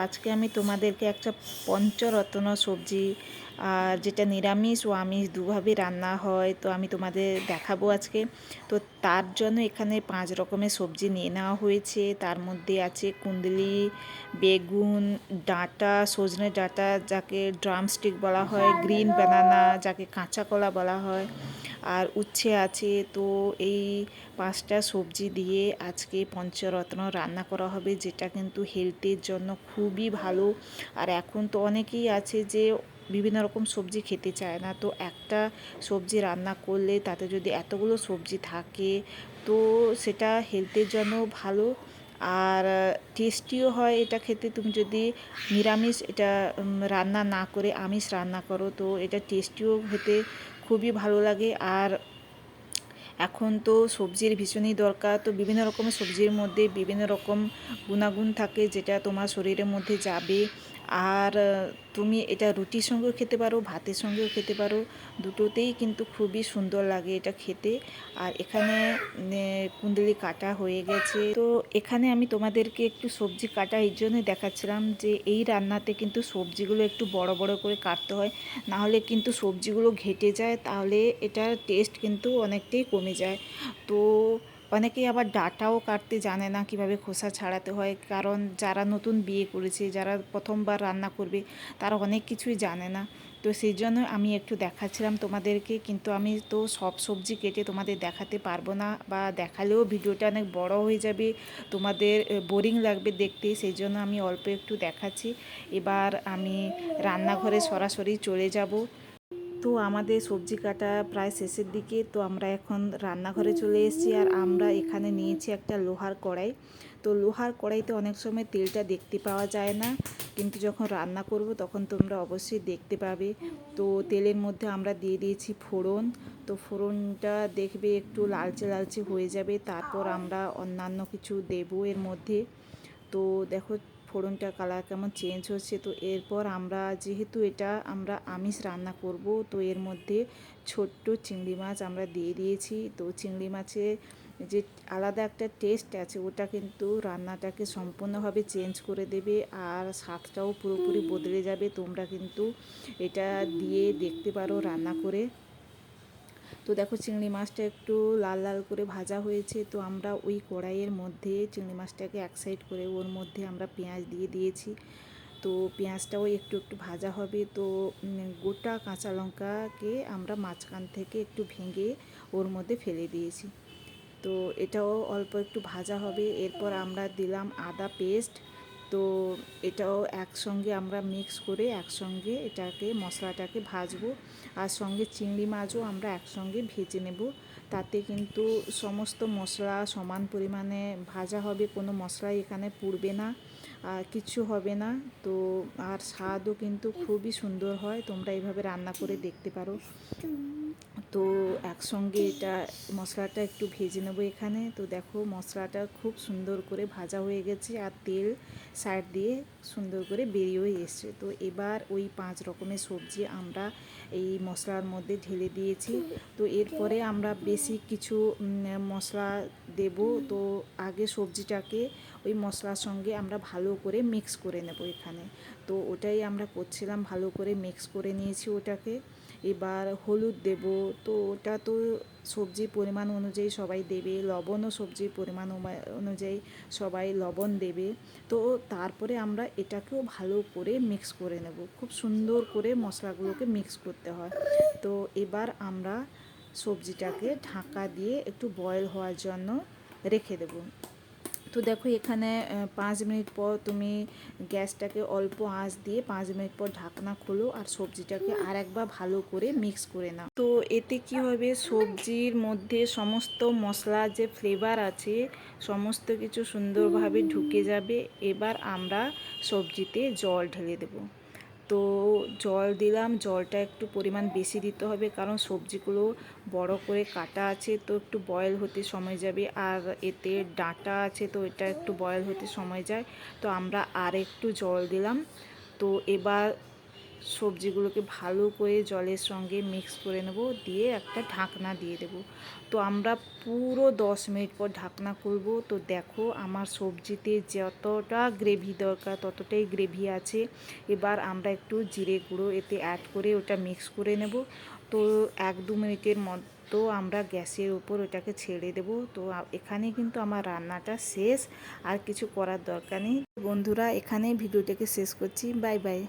আজকে আমি তোমাদেরকে একটা পঞ্চরত্ন সবজি আর যেটা নিরামিষ ও আমিষ দুভাবে রান্না হয় তো আমি তোমাদের দেখাবো আজকে। তো তার জন্য এখানে 5 রকমের সবজি নিয়ে নেওয়া হয়েছে। তার মধ্যে আছে কুন্দলি, বেগুন, ডাঁটা, সজনে ডাঁটা যাকে ড্রামস্টিক বলা হয়, গ্রিন বানানা যাকে কাঁচা কলা বলা হয়, আর উচ্ছে আছে। তো এই 5টা সবজি দিয়ে আজকে পঞ্চরত্ন রান্না করা হবে, যেটা কিন্তু হেলথের জন্য খুবই ভালো। আর এখন তো অনেকেই আছে যে বিভিন্ন রকম সবজি খেতে চায় না, তো একটা সবজি রান্না করলে তাতে যদি এতগুলো সবজি থাকে তো সেটা হেলথের জন্য ভালো আর টেস্টিও হয় এটা খেতে। তুমি যদি নিরামিষ এটা রান্না না করে আমিষ রান্না করো তো এটা টেস্টিও খেতে খুবই ভালো লাগে। আর এখন তো সবজির ভীষণই দরকার, তো বিভিন্ন রকমের সবজির মধ্যে বিভিন্ন রকম গুণাগুণ থাকে যেটা তোমার শরীরের মধ্যে যাবে। আর তুমি এটা রুটির সঙ্গেও খেতে পারো, ভাতের সঙ্গেও খেতে পারো, দুটোতেই কিন্তু খুবই সুন্দর লাগে এটা খেতে। আর এখানে কুন্দলি কাটা হয়ে গেছে। তো এখানে আমি তোমাদেরকে একটু সবজি কাটা এই জন্যই দেখাচ্ছিলাম যে এই রান্নাতে কিন্তু সবজিগুলো একটু বড় বড় করে কাটতে হয়, নাহলে কিন্তু সবজিগুলো ঘেটে যায়, তাহলে এটার টেস্ট কিন্তু অনেকটাই কমে যায়। তো অনেকেই আবার ডাঁটাও কাটতে জানে না কিভাবে খোসা ছাড়াতে হয়, কারণ যারা নতুন বিয়ে করেছে, যারা প্রথমবার রান্না করবে, তারা অনেক কিছুই জানে না। তো সেই জন্য আমি একটু দেখাচ্ছিলাম তোমাদেরকে, কিন্তু আমি তো সব সবজি কেটে তোমাদের দেখাতে পারবো না, বা দেখালেও ভিডিওটা অনেক বড় হয়ে যাবে, তোমাদের বোরিং লাগবে দেখতে, সেই জন্য আমি অল্প একটু দেখাচ্ছি। এবার আমি রান্নাঘরে সরাসরি চলে যাব। তো আমাদের সবজি কাটা প্রায় শেষের দিকে, তো আমরা এখন রান্নাঘরে চলে এসেছি। আর আমরা এখানে নিয়েছি একটা লোহার কড়াই। তো লোহার কড়াইতে অনেক সময় তেলটা দেখতে পাওয়া যায় না, কিন্তু যখন রান্না করব তখন তোমরা অবশ্যই দেখতে পাবে। তো তেলের মধ্যে আমরা দিয়ে দিয়েছি ফোড়ন। তো ফোড়নটা দেখবে একটু লালচে লালচে হয়ে যাবে, তারপর আমরা অন্যান্য কিছু দেবো এর মধ্যে। তো দেখো ফোড়নটা কালার কেমন চেঞ্জ হচ্ছে। তো এরপর আমরা যেহেতু এটা আমরা আমিষ রান্না করব, তো এর মধ্যে ছোট্ট চিংড়ি মাছ আমরা দিয়ে দিয়েছি। তো চিংড়ি মাছে যে আলাদা একটা টেস্ট আছে, ওটা কিন্তু রান্নাটাকে সম্পূর্ণভাবে চেঞ্জ করে দেবে, আর স্বাদটাও পুরোপুরি বদলে যাবে। তোমরা কিন্তু এটা দিয়ে দেখতে পারো রান্না করে। তো দেখো চিংড়ি মাছটা একটু লাল লাল করে ভাজা হয়েছে, তো আমরা ওই কড়াইয়ের মধ্যে চিংড়ি মাছটাকে এক সাইড করে ওর মধ্যে আমরা পেঁয়াজ দিয়ে দিয়েছি। তো পেঁয়াজটাও একটু একটু ভাজা হবে। তো গোটা কাঁচা লঙ্কাকে আমরা মাঝখান থেকে একটু ভেঙে ওর মধ্যে ফেলে দিয়েছি। তো এটাও অল্প একটু ভাজা হবে। এরপর আমরা দিলাম আদা পেস্ট। তো এটাও একসঙ্গে আমরা মিক্স করে একসঙ্গে এটাকে মশলাটাকে ভাজবো, আর সঙ্গে চিংড়ি মাছও আমরা একসঙ্গে ভেজে নেব। তাতে কিন্তু সমস্ত মশলা সমান পরিমাণে ভাজা হবে, কোনো মশলাই এখানে পুড়বে না, আর কিছু হবে না। তো আর স্বাদও কিন্তু খুবই সুন্দর হয়, তোমরা এইভাবে রান্না করে দেখতে পারো। তো একসঙ্গে এটা মশলাটা একটু ভেজে নেবো এখানে। তো দেখো মশলাটা খুব সুন্দর করে ভাজা হয়ে গেছে, আর তেল সাইড দিয়ে সুন্দর করে বেরিয়েও এসছে। তো এবার ওই 5 রকমের সবজি আমরা এই মশলার মধ্যে ঢেলে দিয়েছি। তো এরপরে আমরা বেশি কিছু মশলা দেব। তো আগে সবজিটাকে ওই মশলার সঙ্গে আমরা ভালো করে মিক্স করে নেব এখানে। তো ওটাই আমরা করছিলাম, ভালো করে মিক্স করে নিয়েছি ওটাকে। এবার হলুদ দেব। তো ওটা তো সবজির পরিমাণ অনুযায়ী সবাই দেবে, লবণও সবজির পরিমাণ অনুযায়ী সবাই লবণ দেবে। তো তারপরে আমরা এটাকেও ভালো করে মিক্স করে নেব, খুব সুন্দর করে মশলাগুলোকে মিক্স করতে হয়। তো এবার আমরা সবজিটাকে ঢাকা দিয়ে একটু বয়েল হওয়ার জন্য রেখে দেবো। তো দেখো এখানে 5 মিনিট পর তুমি গ্যাসটাকে অল্প আঁচ দিয়ে 5 মিনিট পর ঢাকনা খোলো, আর সবজিটাকে আর একবার ভালো করে মিক্স করে নাও। তো এতে কি হবে, সবজির মধ্যে সমস্ত মশলা যে ফ্লেভার আছে সমস্ত কিছু সুন্দরভাবে ঢুকে যাবে। এবার আমরা সবজিতে জল ঢেলে দেবো। তো জল দিলাম, জলটা একটু পরিমাণ বেশি দিতে হবে, কারণ সবজিগুলো বড় করে কাটা আছে, তো একটু বয়েল হতে সময় যাবে। আর এতে ডাঁটা আছে, তো এটা একটু বয়েল হতে সময় যায়। তো আমরা আর একটু জল দিলাম। তো এবার সবজিগুলোকে ভালো করে জলের সঙ্গে মিক্স করে নেব, দিয়ে একটা ঢাকনা দিয়ে দেব। তো আমরা পুরো 10 মিনিট পর ঢাকনা খুলব। তো দেখো আমার সবজিতে যতটা গ্রেভি দরকার ততটাই গ্রেভি আছে। এবার আমরা একটু জিরে গুঁড়ো এতে অ্যাড করে ওটা মিক্স করে নেব। তো 1-2 মিনিটের মতো আমরা গ্যাসের উপর ওটাকে ছেড়ে দেব। তো এখানে কিন্তু আমার রান্নাটা শেষ, আর কিছু করার দরকার নেই। বন্ধুরা, এখানেই ভিডিওটাকে শেষ করছি। Bye bye.